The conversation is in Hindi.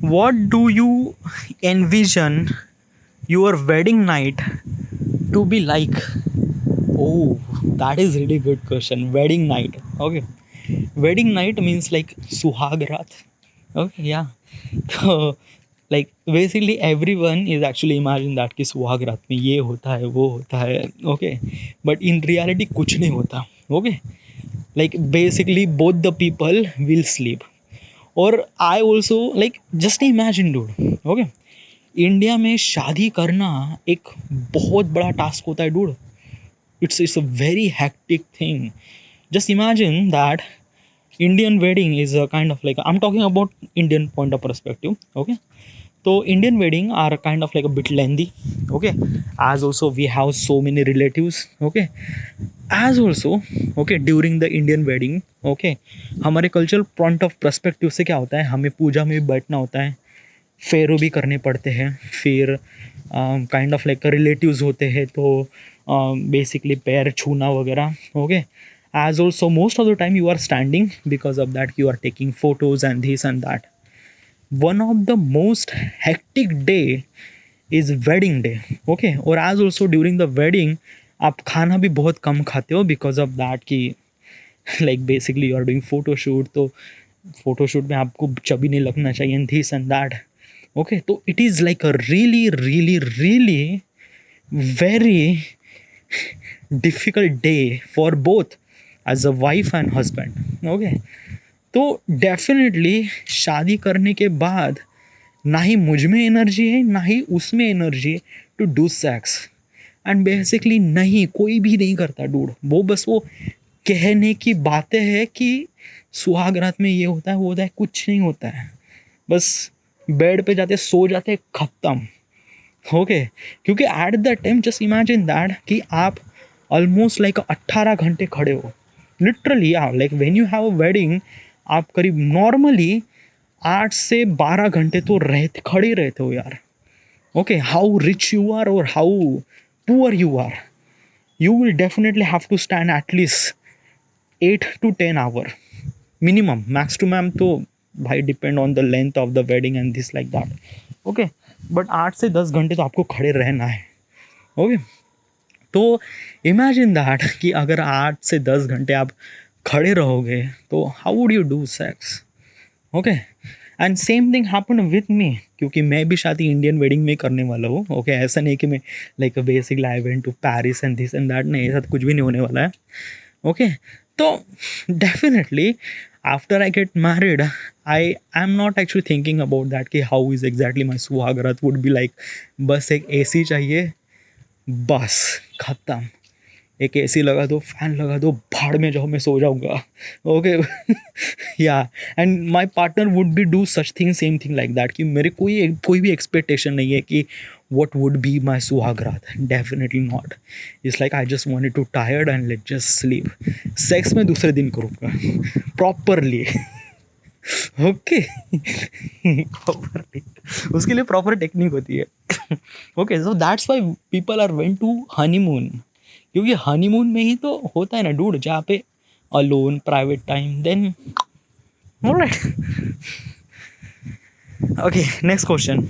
what do you envision your wedding night to be like? Oh, that is really good question. Wedding night. Okay. Wedding night means like Suhag Raat. Okay, yeah. So like basically everyone is actually imagine that कि सुहाग रात में ये होता है वो होता है. Okay, but in reality कुछ नहीं होता. Okay, like basically both the people will sleep. और I also like just imagine dude. Okay, India में शादी करना एक बहुत बड़ा टास्क होता है dude. It's a very hectic thing. Just imagine that Indian wedding is a kind of like, I'm talking about Indian point of perspective. Okay, so Indian wedding are kind of like a bit lengthy. Okay, as also we have so many relatives. Okay, as also okay during the Indian wedding. Okay, हमारे कल्चरल पॉइंट ऑफ पर्सपेक्टिव से क्या होता है, हमें पूजा में भी बैठना होता है, फेरो भी करने पड़ते हैं, फिर काइंड ऑफ लाइक रिलेटिव्स होते हैं तो बेसिकली पैर छूना वगैरह. Okay, as also most of the time you are standing, because of that you are taking photos and this and that. One of the most hectic day is wedding day. Okay, और as also during the wedding आप खाना भी बहुत कम खाते हो because of that कि like basically you are doing photoshoot, तो photoshoot में आपको चबी नहीं लगना चाहिए and this and that. Okay, तो it is like a really really really very difficult day for both as a wife and husband. Okay, तो डेफिनेटली शादी करने के बाद ना ही मुझ में एनर्जी है ना ही उसमें एनर्जी है to do sex. And basically नहीं, कोई भी नहीं करता डूड. वो बस वो कहने की बातें हैं कि सुहाग रात में ये होता है वो होता है, कुछ नहीं होता है. बस बेड पे जाते सो जाते खत्म. ओके, क्योंकि at the time just imagine that कि आप ऑलमोस्ट लाइक 18 घंटे खड़े हो literally. Like when you have a wedding आप करीब नॉर्मली 8 से 12 घंटे तो रहते खड़े रहते हो यार. Okay, how rich you are और how poor you are, you will definitely have to stand at least 8 to 10 hour minimum. Max to ma'am तो भाई depend on the length of the wedding and this like that. Okay, but 8 से 10 घंटे तो आपको खड़े रहना है. ओके, तो इमेजिन दैट कि अगर 8 से 10 घंटे आप खड़े रहोगे तो how would you do sex. Okay, and same thing happen with me, क्योंकि मैं भी शादी इंडियन वेडिंग में करने वाला हूँ. ओके, ऐसा नहीं कि मैं like basically I went to Paris and this and that, नहीं, ऐसा कुछ भी नहीं होने वाला है. ओके, तो definitely after I get married I am not actually thinking about that कि हाउ इज़ एग्जैक्टली माई सुहागरात वुड बी लाइक. बस एक AC चाहिए, बस खत्म. एक AC लगा दो, फैन लगा दो, भाड़ में जाओ, मैं सो जाऊँगा. ओके, या and my partner would be do such thing same thing like that कि मेरे कोई भी एक्सपेक्टेशन नहीं है कि what would be my Suhagraat. Definitely not. It's like I just wanted to tired and let's just sleep. Sex में दूसरे दिन करूँगा प्रॉपरली. ओके, प्रॉपरली उसके लिए प्रॉपर टेक्निक होती है. Okay, so that's why people are went to honeymoon, क्योंकि हनीमून में ही तो होता है ना डूड, जहाँ पे alone private time. Then alright. Okay, next question.